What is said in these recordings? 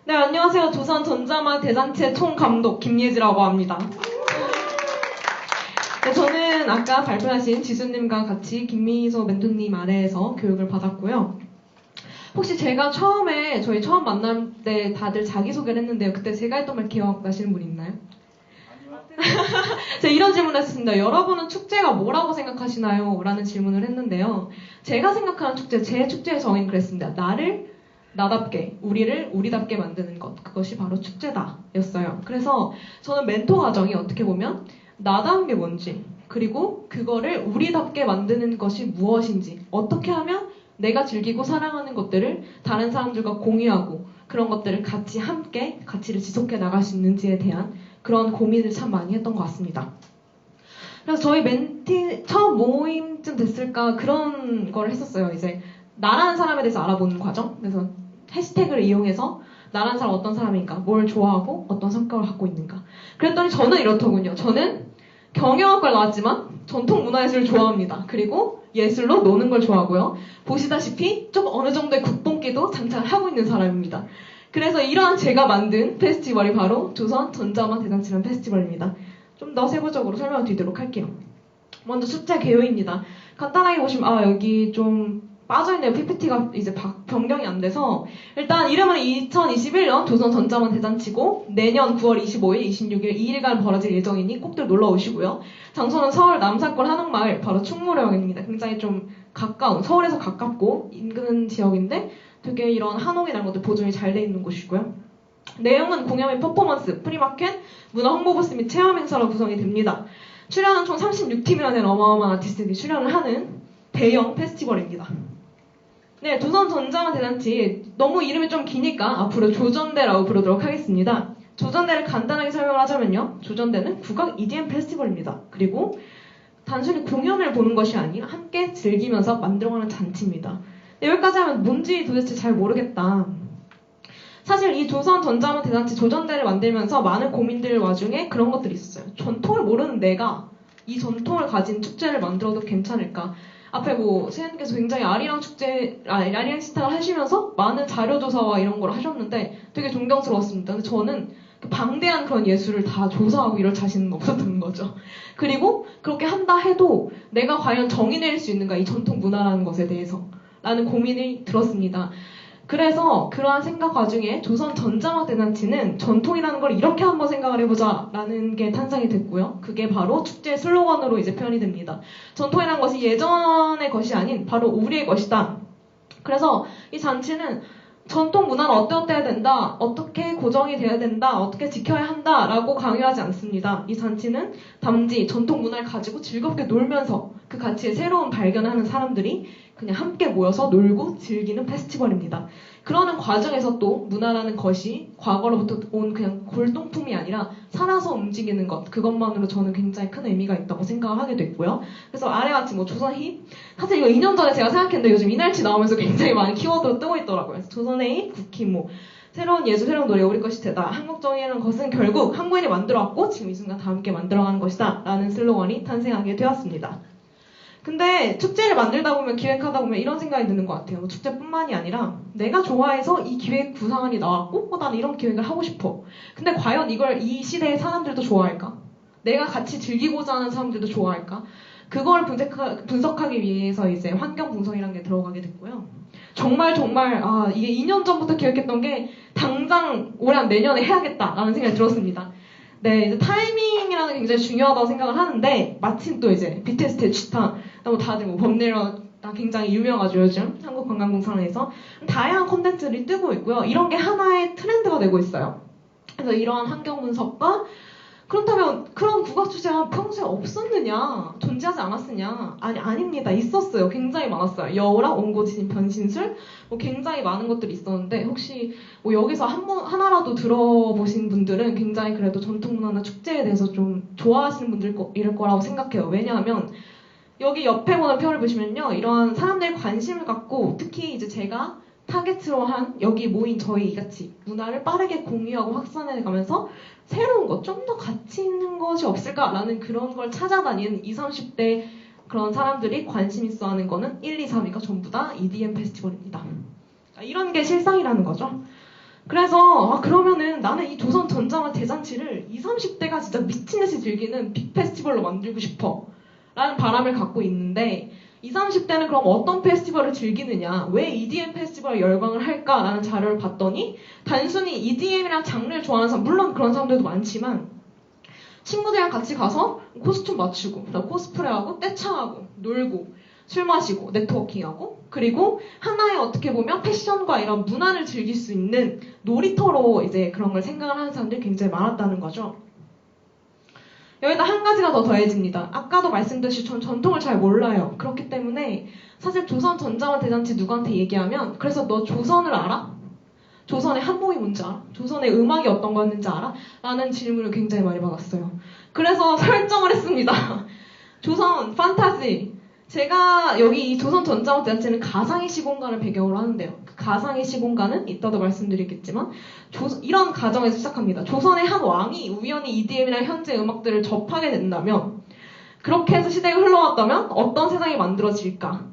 네, 안녕하세요. 조선 전자마 대잔치의 총감독 김예지라고 합니다. 네, 저는 아까 발표하신 지수님과 같이 김미소 멘토님 아래에서 교육을 받았고요. 혹시 제가 저희 처음 만날 때 다들 자기소개를 했는데요. 그때 제가 했던 말 기억나시는 분 있나요? 제가 이런 질문을 했습니다. 여러분은 축제가 뭐라고 생각하시나요? 라는 질문을 했는데요. 제가 생각하는 축제, 제 축제의 정의는 그랬습니다. 나를 나답게, 우리를 우리답게 만드는 것, 그것이 바로 축제다 였어요. 그래서 저는 멘토 과정이 어떻게 보면 나다운 게 뭔지, 그리고 그거를 우리답게 만드는 것이 무엇인지, 어떻게 하면 내가 즐기고 사랑하는 것들을 다른 사람들과 공유하고 그런 것들을 같이 함께 가치를 지속해 나갈 수 있는지에 대한 그런 고민을 참 많이 했던 것 같습니다. 그래서 저희 멘티 처음 모임쯤 됐을까 그런 걸 했었어요. 이제 나라는 사람에 대해서 알아보는 과정. 그래서 해시태그를 이용해서 나라는 사람 어떤 사람인가, 뭘 좋아하고 어떤 성격을 갖고 있는가. 그랬더니 저는 이렇더군요. 저는 경영학과를 나왔지만 전통 문화예술을 좋아합니다. 그리고 예술로 노는 걸 좋아하고요. 보시다시피 조금 어느 정도의 국뽕기도 장착 하고 있는 사람입니다. 그래서 이러한 제가 만든 페스티벌이 바로 조선 전자마 대잔치라는 페스티벌입니다. 좀 더 세부적으로 설명을 드리도록 할게요. 먼저 축제 개요입니다. 간단하게 보시면 여기 좀 빠져있네요. PPT가 이제 변경이 안 돼서 일단 이름은 2021년 조선 전자마 대잔치고 내년 9월 25일, 26일 2일간 벌어질 예정이니 꼭들 놀러 오시고요. 장소는 서울 남산권 한옥마을 바로 충무로역입니다. 굉장히 좀 가까운, 서울에서 가깝고 인근 지역인데 되게 이런 한옥이라는 것들 보존이 잘 돼 있는 곳이고요. 내용은 공연 및 퍼포먼스, 프리마켓, 문화 홍보부스 및 체험 행사로 구성이 됩니다. 출연은 총 36팀이나 되는 어마어마한 아티스트들이 출연을 하는 대형 페스티벌입니다. 네, 조선 전자마 대잔치 너무 이름이 좀 기니까 앞으로 조전대라고 부르도록 하겠습니다. 조전대를 간단하게 설명을 하자면요. 조전대는 국악 EDM 페스티벌입니다. 그리고 단순히 공연을 보는 것이 아니라 함께 즐기면서 만들어가는 잔치입니다. 네, 여기까지 하면 뭔지 도대체 잘 모르겠다. 사실 이 조선 전자마 대잔치 조전대를 만들면서 많은 고민들 와중에 그런 것들이 있었어요. 전통을 모르는 내가 이 전통을 가진 축제를 만들어도 괜찮을까? 앞에 세연님께서 굉장히 아리랑 스타를 하시면서 많은 자료조사와 이런 걸 하셨는데 되게 존경스러웠습니다. 근데 저는 방대한 그런 예술을 다 조사하고 이럴 자신은 없었던 거죠. 그리고 그렇게 한다 해도 내가 과연 정의 내릴 수 있는가, 이 전통 문화라는 것에 대해서 라는 고민이 들었습니다. 그래서 그러한 생각 와중에 조선 전자마 대잔치는 전통이라는 걸 이렇게 한번 생각을 해보자 라는 게 탄생이 됐고요. 그게 바로 축제의 슬로건으로 이제 표현이 됩니다. 전통이라는 것이 예전의 것이 아닌 바로 우리의 것이다. 그래서 이 잔치는 전통 문화는 어때야 된다, 어떻게 고정이 돼야 된다, 어떻게 지켜야 한다 라고 강요하지 않습니다. 이 잔치는 단지 전통 문화를 가지고 즐겁게 놀면서 그 가치의 새로운 발견을 하는 사람들이 그냥 함께 모여서 놀고 즐기는 페스티벌입니다. 그러는 과정에서 또 문화라는 것이 과거로부터 온 그냥 골동품이 아니라 살아서 움직이는 것, 그것만으로 저는 굉장히 큰 의미가 있다고 생각을 하게 됐고요. 그래서 아래같이 조선힙, 사실 이거 2년 전에 제가 생각했는데 요즘 이날치 나오면서 굉장히 많은 키워드로 뜨고 있더라고요. 그래서 조선의 힙, 국힙, 새로운 예술, 새로운 노래, 우리 것이 되다. 한국정의라는 것은 결국 한국인이 만들어왔고 지금 이 순간 다 함께 만들어가는 것이다 라는 슬로건이 탄생하게 되었습니다. 근데 축제를 만들다 보면, 기획하다 보면 이런 생각이 드는 것 같아요. 축제뿐만이 아니라 내가 좋아해서 이 기획 구상안이 나왔고 나는 이런 기획을 하고 싶어. 근데 과연 이걸 이 시대의 사람들도 좋아할까? 내가 같이 즐기고자 하는 사람들도 좋아할까? 그걸 분석하기 위해서 이제 환경 분석이라는 게 들어가게 됐고요. 정말 이게 2년 전부터 기획했던 게 당장 올해 한 내년에 해야겠다라는 생각이 들었습니다. 네, 이제 타이밍이라는 게 굉장히 중요하다고 생각을 하는데 마침 또 이제 BTS 취타, 다들 범내러 굉장히 유명하죠. 요즘 한국관광공사에서 다양한 콘텐츠들이 뜨고 있고요. 이런 게 하나의 트렌드가 되고 있어요. 그래서 이러한 환경 분석과 그렇다면 그런 국악 축제가 평소에 없었느냐, 존재하지 않았느냐? 아닙니다. 있었어요. 굉장히 많았어요. 여우랑 옹고진, 변신술, 굉장히 많은 것들이 있었는데 혹시 여기서 하나라도 들어보신 분들은 굉장히 그래도 전통문화나 축제에 대해서 좀 좋아하시는 분들일 거라고 생각해요. 왜냐하면 여기 옆에 보는 표를 보시면요, 이런 사람들이 관심을 갖고 특히 이제 제가 타겟으로 한 여기 모인 저희 같이 문화를 빠르게 공유하고 확산해 가면서 새로운 것, 좀 더 가치 있는 것이 없을까라는 그런 걸 찾아다니는 20, 30대 그런 사람들이 관심 있어 하는 거는 1, 2, 3위가 전부 다 EDM 페스티벌입니다. 이런 게 실상이라는 거죠. 그래서 그러면은 나는 이 조선 전자마 대잔치를 20, 30대가 진짜 미친듯이 즐기는 빅 페스티벌로 만들고 싶어 라는 바람을 갖고 있는데 20, 30대는 그럼 어떤 페스티벌을 즐기느냐, 왜 EDM 페스티벌에 열광을 할까라는 자료를 봤더니 단순히 EDM이란 장르를 좋아하는 사람, 물론 그런 사람들도 많지만 친구들이랑 같이 가서 코스튬 맞추고 코스프레하고 떼창하고 놀고 술 마시고 네트워킹하고 그리고 하나의 어떻게 보면 패션과 이런 문화를 즐길 수 있는 놀이터로 이제 그런 걸 생각을 하는 사람들이 굉장히 많았다는 거죠. 여기다 한 가지가 더 더해집니다. 아까도 말씀드렸듯이 전 전통을 잘 몰라요. 그렇기 때문에 사실 조선 전자마 대잔치 누구한테 얘기하면 그래서 너 조선을 알아? 조선의 한복이 뭔지 알아? 조선의 음악이 어떤 거였는지 알아? 라는 질문을 굉장히 많이 받았어요. 그래서 설정을 했습니다. 조선 판타지. 제가 여기 이 조선 전자마 대잔치는 가상의 시공간을 배경으로 하는데요. 그 가상의 시공간은 이따도 말씀드리겠지만 이런 가정에서 시작합니다. 조선의 한 왕이 우연히 EDM이나 현재 음악들을 접하게 된다면 그렇게 해서 시대가 흘러왔다면 어떤 세상이 만들어질까?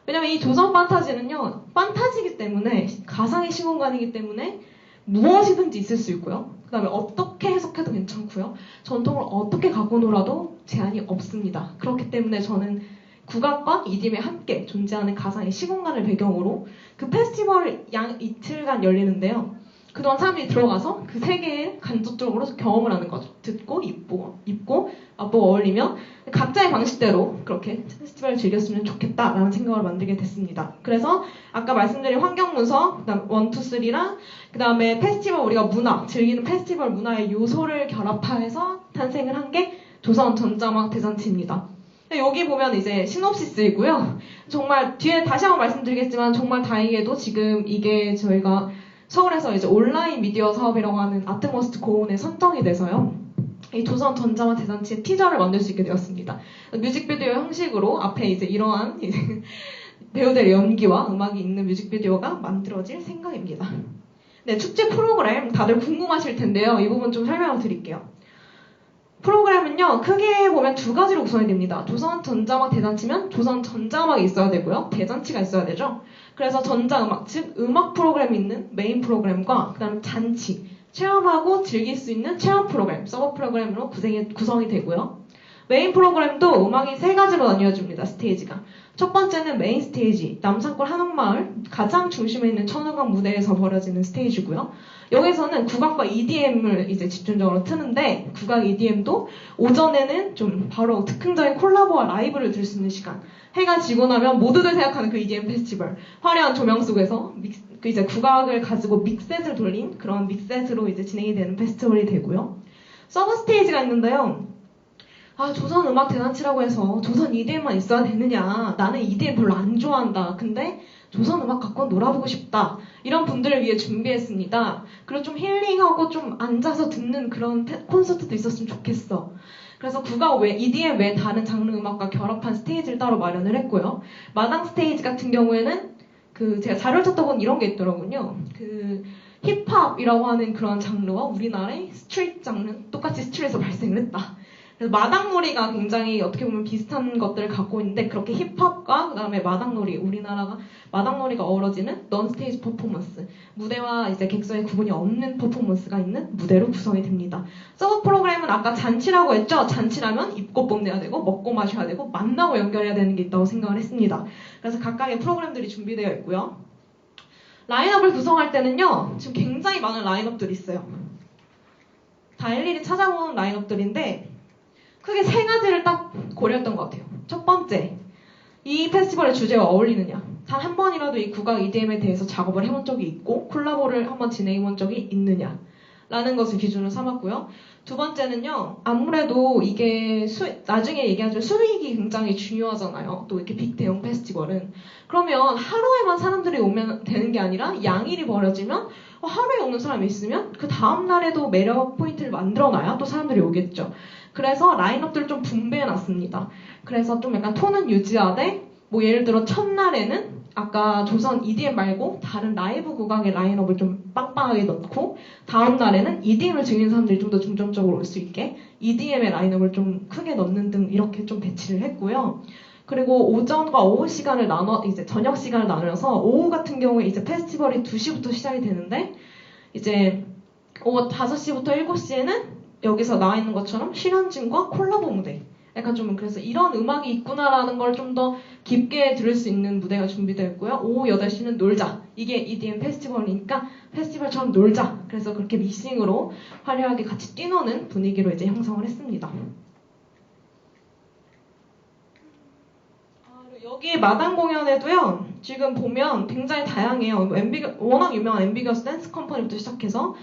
왜냐면 이 조선 판타지는요. 판타지이기 때문에 가상의 시공간이기 때문에 무엇이든지 있을 수 있고요. 그 다음에 어떻게 해석해도 괜찮고요. 전통을 어떻게 갖고 놀아도 제한이 없습니다. 그렇기 때문에 저는 국악과 EDM이 함께 존재하는 가상의 시공간을 배경으로 그 페스티벌을 양 이틀간 열리는데요. 그동안 사람들이 들어가서 그 세계를 간접적으로 경험을 하는 거죠. 듣고, 입고, 맛보고 어울리며 각자의 방식대로 그렇게 페스티벌을 즐겼으면 좋겠다라는 생각을 만들게 됐습니다. 그래서 아까 말씀드린 환경문서, 그다음 1, 2, 3랑 그 다음에 페스티벌 우리가 문화, 즐기는 페스티벌 문화의 요소를 결합해서 탄생을 한 게 조선 전자마 대잔치입니다. 여기 보면 이제 시놉시스이고요. 정말 뒤에 다시 한번 말씀드리겠지만 정말 다행히도 지금 이게 저희가 서울에서 이제 온라인 미디어 사업이라고 하는 아트머스트 고온에 선정이 돼서요. 이 조선 전자마 대잔치의 티저를 만들 수 있게 되었습니다. 뮤직비디오 형식으로 앞에 이제 이러한 이제 배우들의 연기와 음악이 있는 뮤직비디오가 만들어질 생각입니다. 네, 축제 프로그램 다들 궁금하실 텐데요. 이 부분 좀 설명을 드릴게요. 프로그램은요, 크게 보면 두 가지로 구성이 됩니다. 조선 전자음악 대잔치면 조선 전자음악이 있어야 되고요. 대잔치가 있어야 되죠. 그래서 전자음악, 즉 음악 프로그램이 있는 메인 프로그램과 그 다음에 잔치, 체험하고 즐길 수 있는 체험 프로그램, 서브 프로그램으로 구성이 되고요. 메인 프로그램도 음악이 세 가지로 나뉘어집니다. 스테이지가. 첫 번째는 메인 스테이지, 남산골 한옥마을 가장 중심에 있는 천우강 무대에서 벌어지는 스테이지고요. 여기서는 국악과 EDM을 이제 집중적으로 트는데 국악 EDM도 오전에는 좀 바로 즉흥적인 콜라보와 라이브를 들을 수 있는 시간. 해가 지고 나면 모두들 생각하는 그 EDM 페스티벌. 화려한 조명 속에서 이제 국악을 가지고 믹셋을 돌린 그런 믹셋으로 이제 진행이 되는 페스티벌이 되고요. 서브 스테이지가 있는데요. 조선 음악 대잔치라고 해서 조선 EDM만 있어야 되느냐. 나는 EDM 별로 안 좋아한다. 근데 조선 음악 갖고 놀아보고 싶다. 이런 분들을 위해 준비했습니다. 그리고 좀 힐링하고 좀 앉아서 듣는 그런 콘서트도 있었으면 좋겠어. 그래서 국악 외, EDM 외 다른 장르 음악과 결합한 스테이지를 따로 마련을 했고요. 마당 스테이지 같은 경우에는 제가 자료를 찾다 보니 이런 게 있더라고요. 힙합이라고 하는 그런 장르와 우리나라의 스트릿 장르, 똑같이 스트릿에서 발생을 했다. 그래서 마당놀이가 굉장히 어떻게 보면 비슷한 것들을 갖고 있는데 그렇게 힙합과 그다음에 마당놀이, 우리나라가 마당놀이가 어우러지는 넌 스테이지 퍼포먼스, 무대와 이제 객석의 구분이 없는 퍼포먼스가 있는 무대로 구성이 됩니다. 서브 프로그램은 아까 잔치라고 했죠? 잔치라면 입고 뽐내야 되고 먹고 마셔야 되고 만나고 연결해야 되는 게 있다고 생각을 했습니다. 그래서 각각의 프로그램들이 준비되어 있고요. 라인업을 구성할 때는요, 지금 굉장히 많은 라인업들이 있어요. 다 일일이 찾아본 라인업들인데 크게 세 가지를 딱 고려했던 것 같아요. 첫 번째, 이 페스티벌의 주제와 어울리느냐. 단 한 번이라도 이 국악 EDM에 대해서 작업을 해본 적이 있고 콜라보를 한번 진행해본 적이 있느냐 라는 것을 기준으로 삼았고요. 두 번째는요, 아무래도 이게 나중에 얘기하지만 수익이 굉장히 중요하잖아요. 또 이렇게 빅 대형 페스티벌은. 그러면 하루에만 사람들이 오면 되는 게 아니라 양일이 벌어지면 하루에 오는 사람이 있으면 그 다음 날에도 매력 포인트를 만들어놔야 또 사람들이 오겠죠. 그래서 라인업들을 좀 분배해놨습니다. 그래서 좀 약간 톤은 유지하되 뭐 예를 들어 첫날에는 아까 조선 EDM 말고 다른 라이브 국악의 라인업을 좀 빵빵하게 넣고 다음 날에는 EDM을 즐기는 사람들이 좀 더 중점적으로 올 수 있게 EDM의 라인업을 좀 크게 넣는 등 이렇게 좀 배치를 했고요. 그리고 오전과 오후 시간을 이제 저녁 시간을 나눠서 오후 같은 경우에 이제 페스티벌이 2시부터 시작이 되는데, 이제 오후 5시부터 7시에는 여기서 나와 있는 것처럼 실현진과 콜라보 무대. 약간 좀 그래서 이런 음악이 있구나라는 걸 좀 더 깊게 들을 수 있는 무대가 준비되어 있고요. 오후 8시는 놀자. 이게 EDM 페스티벌이니까 페스티벌처럼 놀자. 그래서 그렇게 믹싱으로 화려하게 같이 뛰노는 분위기로 이제 형성을 했습니다. 여기 마당 공연에도요, 지금 보면 굉장히 다양해요. 워낙 유명한 앰비거스 댄스 컴퍼니부터 시작해서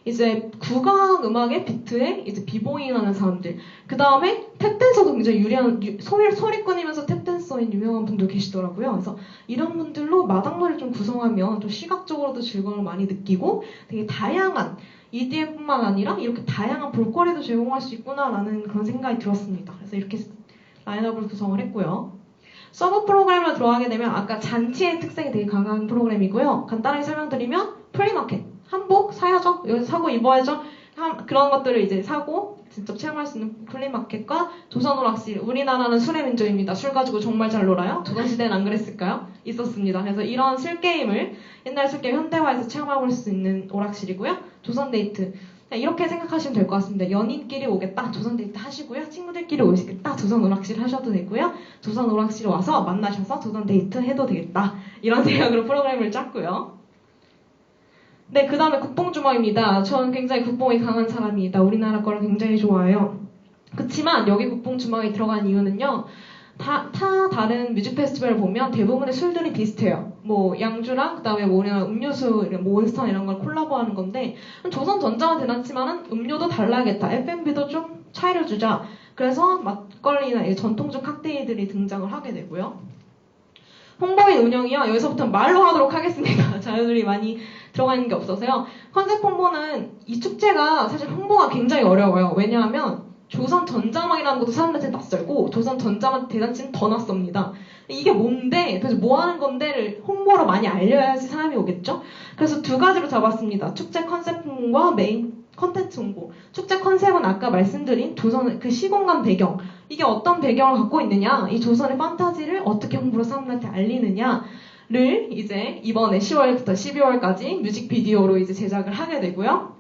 이제 국악 음악의 비트에 이제 비보잉 하는 사람들, 그 다음에 탭댄서도 굉장히 유리한, 소리꾼이면서 탭댄서인 유명한 분들 계시더라고요. 그래서 이런 분들로 마당놀이를 좀 구성하면 좀 시각적으로도 즐거움을 많이 느끼고 되게 다양한 EDM뿐만 아니라 이렇게 다양한 볼거리도 제공할 수 있구나라는 그런 생각이 들었습니다. 그래서 이렇게 라인업을 구성을 했고요. 서브 프로그램으로 들어가게 되면 아까 잔치의 특색이 되게 강한 프로그램이고요. 간단하게 설명드리면 플리마켓, 한복 사야죠. 여기서 사고 입어야죠. 그런 것들을 이제 사고 직접 체험할 수 있는 플리마켓과 조선오락실. 우리나라는 술의 민족입니다. 술 가지고 정말 잘 놀아요. 조선시대는 안 그랬을까요? 있었습니다. 그래서 이런 술게임을 옛날 술게임 현대화해서 체험해볼 수 있는 오락실이고요. 조선데이트. 이렇게 생각하시면 될 것 같습니다. 연인끼리 오겠다, 조선데이트 하시고요. 친구들끼리 오시겠다, 조선오락실 하셔도 되고요. 조선오락실 와서 만나셔서 조선데이트 해도 되겠다. 이런 생각으로 프로그램을 짰고요. 네, 그 다음에 국뽕주먹입니다. 저는 굉장히 국뽕이 강한 사람입니다. 우리나라 거를 굉장히 좋아해요. 그치만 여기 국뽕주먹이 들어간 이유는요. 다른 뮤직 페스티벌을 보면 대부분의 술들이 비슷해요. 뭐 양주랑 그다음에 뭐 우리나라 음료수, 몬스터 이런 걸 콜라보하는 건데, 조선전자와 대단치만은 음료도 달라야겠다. F&B도 좀 차이를 주자. 그래서 막걸리나 전통적 칵테일들이 등장을 하게 되고요. 홍보인 운영이요. 여기서부터 말로 하도록 하겠습니다. 자료들이 많이 들어가 있는 게 없어서요. 컨셉 홍보는 이 축제가 사실 홍보가 굉장히 어려워요. 왜냐하면 조선 전자망이라는 것도 사람들한테 낯설고 조선 전자망 대잔치는 더 낯섭니다. 이게 뭔데? 그래서 뭐 하는 건데를 홍보로 많이 알려야지 사람이 오겠죠? 그래서 두 가지로 잡았습니다. 축제 컨셉 홍보와 메인 컨텐츠 홍보. 축제 컨셉은 아까 말씀드린 조선 그 시공간 배경. 이게 어떤 배경을 갖고 있느냐? 이 조선의 판타지를 어떻게 홍보로 사람들한테 알리느냐를 이제 이번에 10월부터 12월까지 뮤직비디오로 이제 제작을 하게 되고요.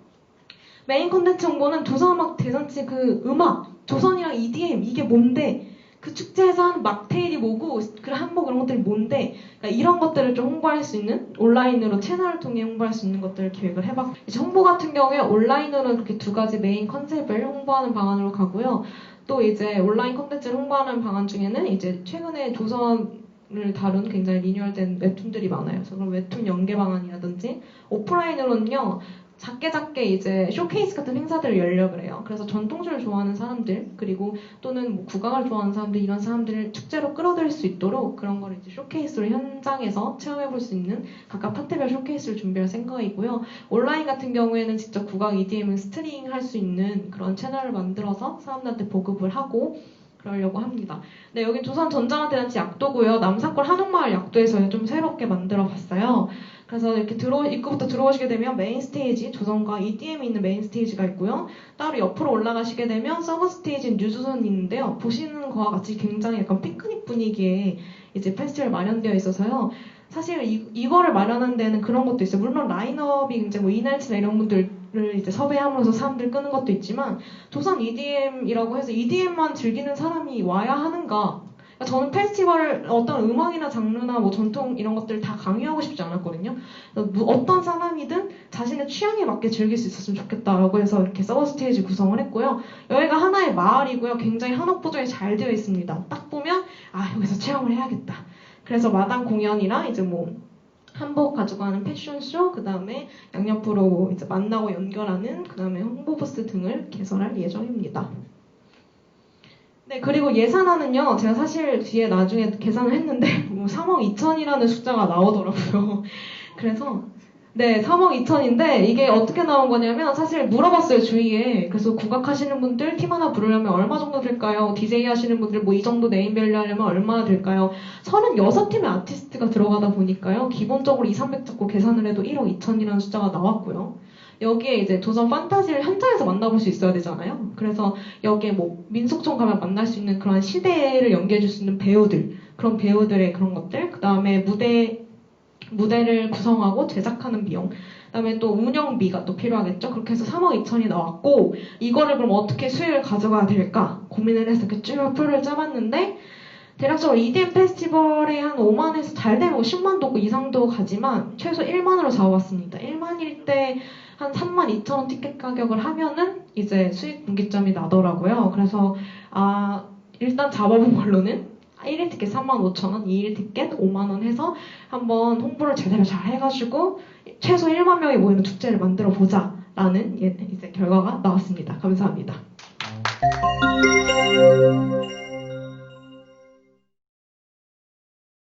메인 콘텐츠 홍보는 조선음악 대잔치 그 음악, 조선이랑 EDM 이게 뭔데, 그 축제에서 하는 막테일이 뭐고, 그 한복 이런 것들이 뭔데, 그러니까 이런 것들을 좀 홍보할 수 있는, 온라인으로 채널을 통해 홍보할 수 있는 것들을 기획을 해봤고, 이제 홍보 같은 경우에 온라인으로는 그렇게 두 가지 메인 컨셉을 홍보하는 방안으로 가고요. 또 이제 온라인 콘텐츠를 홍보하는 방안 중에는 이제 최근에 조선을 다룬 굉장히 리뉴얼된 웹툰들이 많아요. 그래서 그런 웹툰 연계 방안이라든지, 오프라인으로는요, 작게 이제 쇼케이스 같은 행사들을 열려 그래요. 그래서 전통주를 좋아하는 사람들, 그리고 또는 뭐 국악을 좋아하는 사람들, 이런 사람들을 축제로 끌어들일 수 있도록 그런 거를 이제 쇼케이스로 현장에서 체험해볼 수 있는 각각 파트별 쇼케이스를 준비할 생각이고요. 온라인 같은 경우에는 직접 국악 EDM을 스트리밍할 수 있는 그런 채널을 만들어서 사람들한테 보급을 하고 그러려고 합니다. 네, 여기 조선 전자만 대잔치 약도고요. 남산골 한옥마을 약도에서 좀 새롭게 만들어 봤어요. 그래서 이렇게 입구부터 들어오시게 되면 메인 스테이지, 조선과 EDM이 있는 메인 스테이지가 있고요. 따로 옆으로 올라가시게 되면 서브 스테이지인 뉴조선이 있는데요. 보시는 거와 같이 굉장히 약간 피크닉 분위기의 이제 페스티벌 마련되어 있어서요. 사실 이거를 마련한 데는 그런 것도 있어요. 물론 라인업이 이제 뭐 이날치나 이런 분들을 이제 섭외하면서 사람들 끄는 것도 있지만, 조선 EDM이라고 해서 EDM만 즐기는 사람이 와야 하는가? 저는 페스티벌을 어떤 음악이나 장르나 뭐 전통 이런 것들을 다 강요하고 싶지 않았거든요. 어떤 사람이든 자신의 취향에 맞게 즐길 수 있었으면 좋겠다라고 해서 이렇게 서브 스테이지 구성을 했고요. 여기가 하나의 마을이고요. 굉장히 한옥 보정이 잘 되어 있습니다. 딱 보면 여기서 체험을 해야겠다. 그래서 마당 공연이랑 이제 뭐 한복 가지고 하는 패션쇼, 그 다음에 양옆으로 이제 만나고 연결하는, 그 다음에 홍보 부스 등을 개설할 예정입니다. 네, 그리고 예산안은요, 제가 사실 뒤에 나중에 계산을 했는데, 뭐 3억 2천이라는 숫자가 나오더라고요. 그래서 네, 3억 2천인데 이게 어떻게 나온 거냐면 사실 물어봤어요, 주위에. 그래서 국악하시는 분들 팀 하나 부르려면 얼마 정도 들까요? DJ 하시는 분들 뭐 이 정도 네임밸류 하려면 얼마나 들까요? 36팀의 아티스트가 들어가다 보니까요. 기본적으로 2, 300 잡고 계산을 해도 1억 2천이라는 숫자가 나왔고요. 여기에 이제 도전 판타지를 현장에서 만나볼 수 있어야 되잖아요. 그래서 여기에 뭐 민속촌 가면 만날 수 있는 그런 시대를 연기해줄 수 있는 배우들, 그런 배우들의 그런 것들, 그 다음에 무대를 구성하고 제작하는 비용, 그다음에 또 운영비가 또 필요하겠죠. 그렇게 해서 3억 2천이 나왔고 이거를 그럼 어떻게 수익을 가져가야 될까 고민을 해서 이렇게 쭉 표를 짜봤는데 대략적으로 EDM 페스티벌에 한 5만에서 잘 되면 10만도 이상도 가지만 최소 1만으로 잡아봤습니다. 1만일 때 한 3만 2천 원 티켓 가격을 하면은 이제 수익 분기점이 나더라고요. 그래서 일단 잡아본 걸로는 1일 티켓 35,000원, 2일 티켓 5만원 해서 한번 홍보를 제대로 잘 해가지고 최소 1만 명이 모이는 축제를 만들어 보자라는 이제 결과가 나왔습니다. 감사합니다.